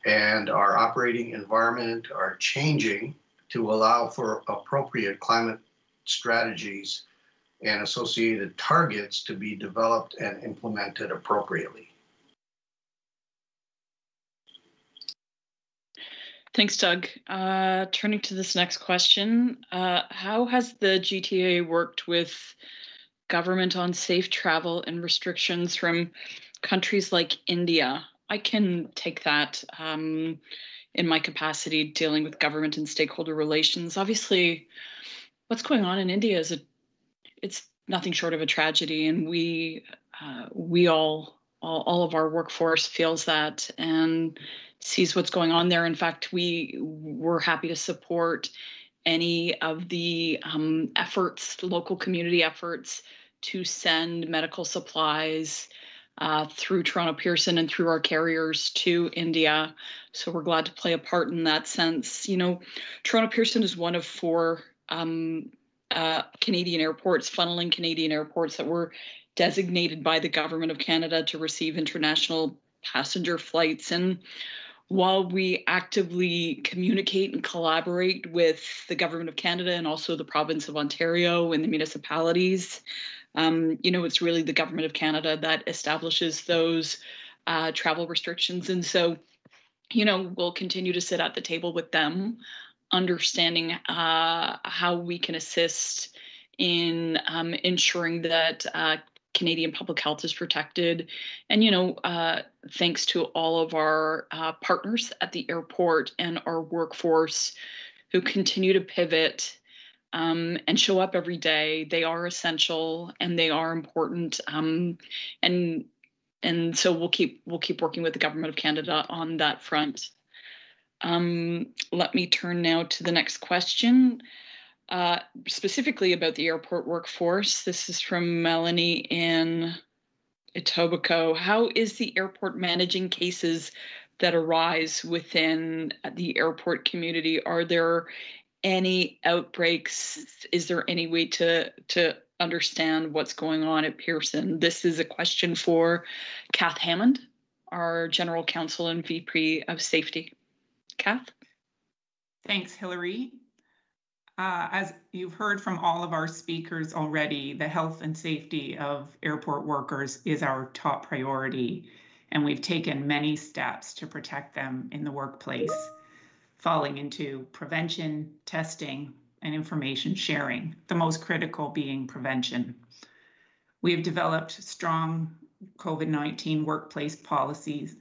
and our operating environment are changing to allow for appropriate climate strategies and associated targets to be developed and implemented appropriately. Thanks, Doug. Turning to this next question, how has the GTAA worked with government on safe travel and restrictions from countries like India? I can take that in my capacity dealing with government and stakeholder relations. Obviously, what's going on in India is it's nothing short of a tragedy, and we all of our workforce feels that and sees what's going on there. In fact, we're happy to support any of the efforts, local community efforts, to send medical supplies through Toronto Pearson and through our carriers to India. So we're glad to play a part in that sense. Toronto Pearson is one of 4 Canadian airports, funneling Canadian airports that were designated by the Government of Canada to receive international passenger flights. And while we actively communicate and collaborate with the Government of Canada and also the province of Ontario and the municipalities, it's really the Government of Canada that establishes those travel restrictions. And so, we'll continue to sit at the table with them, understanding how we can assist in ensuring that Canadian public health is protected. And, thanks to all of our partners at the airport and our workforce who continue to pivot and show up every day. They are essential and they are important. And so we'll keep working with the Government of Canada on that front. Let me turn now to the next question, specifically about the airport workforce. This is from Melanie in Etobicoke. How is the airport managing cases that arise within the airport community? Are there any outbreaks? Is there any way to understand what's going on at Pearson? This is a question for Kath Hammond, our General Counsel and VP of Safety. Kath? Thanks, Hilary. As you've heard from all of our speakers already, the health and safety of airport workers is our top priority, and we've taken many steps to protect them in the workplace, falling into prevention, testing, and information sharing, the most critical being prevention. We have developed strong COVID-19 workplace policies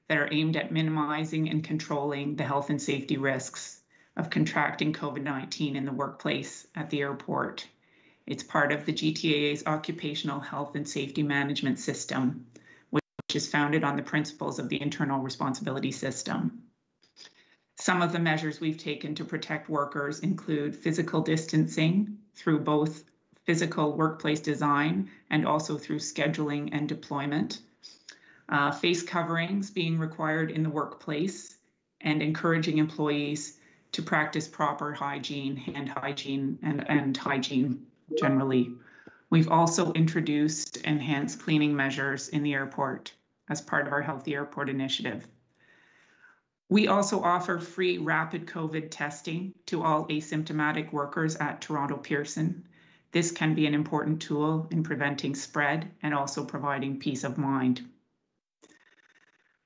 that are aimed at minimizing and controlling the health and safety risks of contracting COVID-19 in the workplace at the airport. It's part of the GTAA's Occupational Health and Safety Management System, which is founded on the principles of the Internal Responsibility System. Some of the measures we've taken to protect workers include physical distancing through both physical workplace design and also through scheduling and deployment, face coverings being required in the workplace, and encouraging employees to practice proper hygiene, hand hygiene, and hygiene generally. We've also introduced enhanced cleaning measures in the airport as part of our Healthy Airport initiative. We also offer free rapid COVID testing to all asymptomatic workers at Toronto Pearson. This can be an important tool in preventing spread and also providing peace of mind.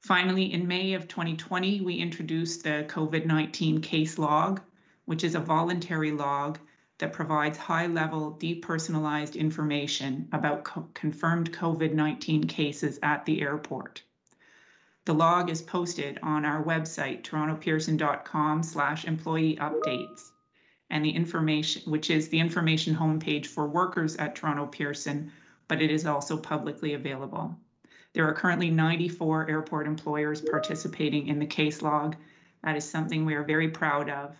Finally, in May of 2020, we introduced the COVID-19 case log, which is a voluntary log that provides high-level depersonalized information about confirmed COVID-19 cases at the airport. The log is posted on our website, torontopearson.com/employee updates, and the information, which is the information homepage for workers at Toronto Pearson, but it is also publicly available. There are currently 94 airport employers participating in the case log. That is something we are very proud of.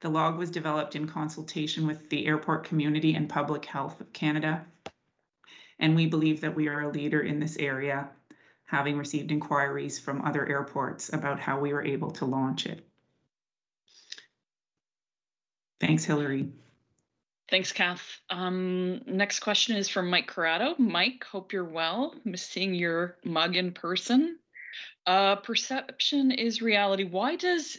The log was developed in consultation with the airport community and Public Health of Canada, and we believe that we are a leader in this area, having received inquiries from other airports about how we were able to launch it. Thanks, Hilary. Thanks, Kath. Next question is from Mike Corrado. Mike, hope you're well. I'm seeing your mug in person. Perception is reality. Why does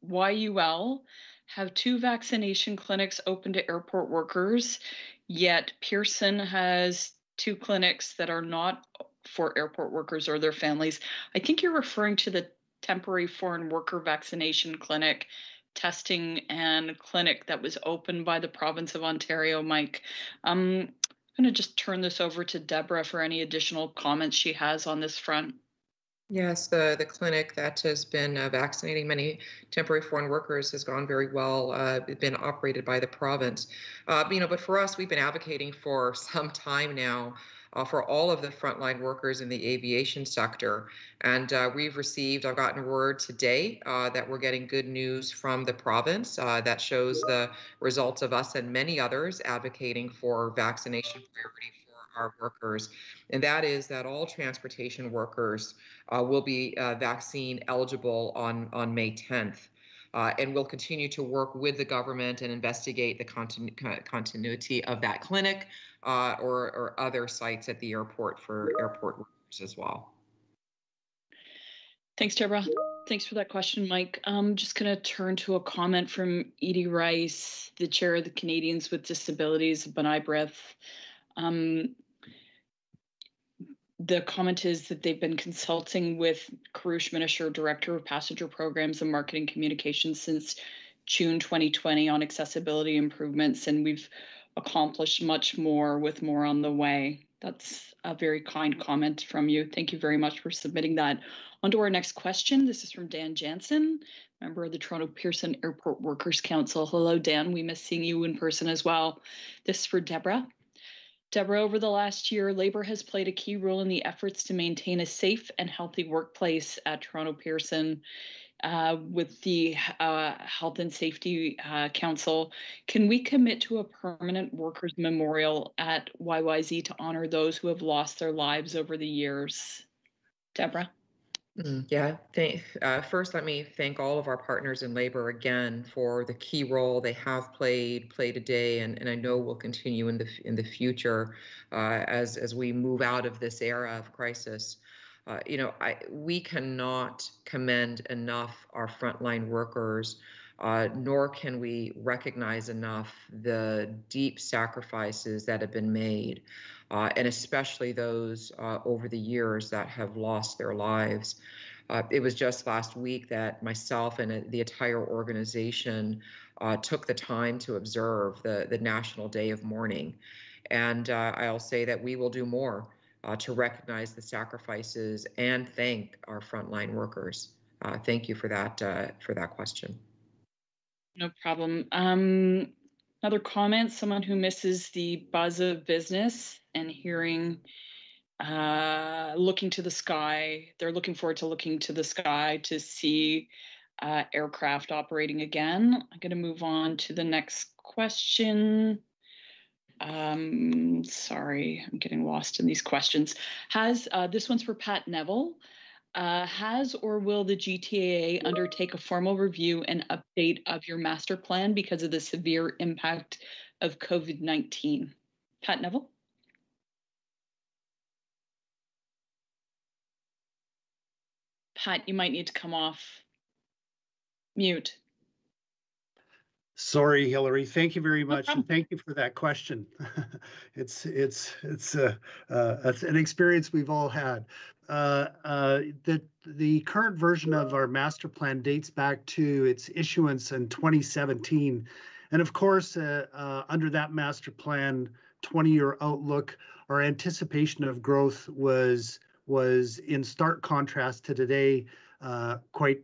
YUL have 2 vaccination clinics open to airport workers, yet Pearson has 2 clinics that are not for airport workers or their families? I think you're referring to the temporary foreign worker vaccination clinic, testing and clinic that was opened by the province of Ontario, Mike. I'm going to just turn this over to Deborah for any additional comments she has on this front. Yes, the clinic that has been vaccinating many temporary foreign workers has gone very well. It's been operated by the province. But for us, we've been advocating for some time now for all of the frontline workers in the aviation sector. And I've gotten word today that we're getting good news from the province that shows the results of us and many others advocating for vaccination priority for our workers. And that is that all transportation workers will be vaccine eligible on May 10th. And we'll continue to work with the government and investigate the continuity of that clinic or other sites at the airport for airport workers as well. Thanks, Deborah. Thanks for that question, Mike. I'm just going to turn to a comment from Edie Rice, the chair of the Canadians with Disabilities, B'nai B'rith. The comment is that they've been consulting with Karush Minisher, Director of Passenger Programs and Marketing Communications, since June 2020 on accessibility improvements. And we've accomplish much more with more on the way. That's a very kind comment from you. Thank you very much for submitting that. On to our next question. This is from Dan Jansen, member of the Toronto Pearson Airport Workers Council. Hello, Dan. We miss seeing you in person as well. This is for Deborah. Deborah, over the last year, Labour has played a key role in the efforts to maintain a safe and healthy workplace at Toronto Pearson. With the Health and Safety Council, can we commit to a permanent workers' memorial at YYZ to honor those who have lost their lives over the years? Deborah? Yeah, first let me thank all of our partners in Labour again for the key role they have played today, and I know will continue in the future as we move out of this era of crisis. We cannot commend enough our frontline workers, nor can we recognize enough the deep sacrifices that have been made, and especially those over the years that have lost their lives. It was just last week that myself and the entire organization took the time to observe the National Day of Mourning. And I'll say that we will do more to recognize the sacrifices and thank our frontline workers. Thank you for that question. No problem. Another comment, someone who misses the buzz of business and hearing, looking to the sky. They're looking forward to looking to the sky to see aircraft operating again. I'm going to move on to the next question. Sorry, I'm getting lost in these questions. This one's for Pat Neville. Has or will the GTAA undertake a formal review and update of your master plan because of the severe impact of COVID-19? Pat Neville? Pat, you might need to come off mute. Sorry, Hilary. Thank you very much, and thank you for that question. It's an experience we've all had. The current version of our master plan dates back to its issuance in 2017, and of course, under that master plan 20-year outlook, our anticipation of growth was in stark contrast to today. Quite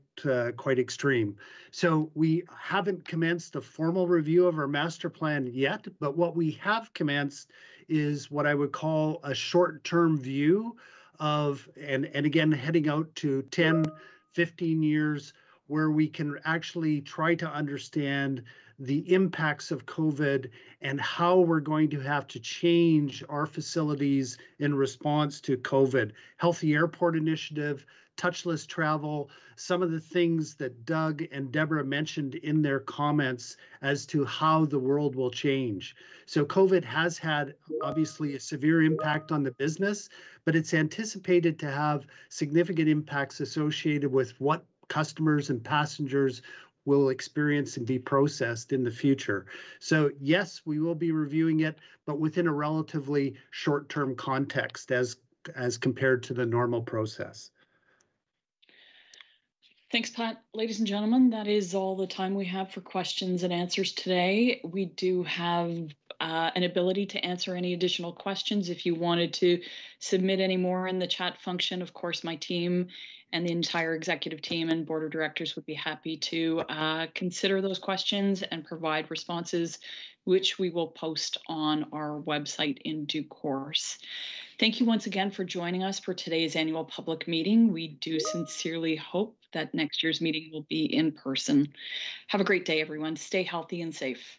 extreme. So we haven't commenced a formal review of our master plan yet, but what we have commenced is what I would call a short-term view of, and again, heading out to 10, 15 years, where we can actually try to understand the impacts of COVID and how we're going to have to change our facilities in response to COVID. Healthy Airport Initiative, touchless travel, some of the things that Doug and Deborah mentioned in their comments as to how the world will change. So COVID has had obviously a severe impact on the business, but it's anticipated to have significant impacts associated with what customers and passengers will experience and be processed in the future. So yes, we will be reviewing it, but within a relatively short-term context as compared to the normal process. Thanks, Pat. Ladies and gentlemen, that is all the time we have for questions and answers today. We do have an ability to answer any additional questions. If you wanted to submit any more in the chat function, of course, my team and the entire executive team and board of directors would be happy to consider those questions and provide responses, which we will post on our website in due course. Thank you once again for joining us for today's annual public meeting. We do sincerely hope that next year's meeting will be in person. Have a great day, everyone. Stay healthy and safe.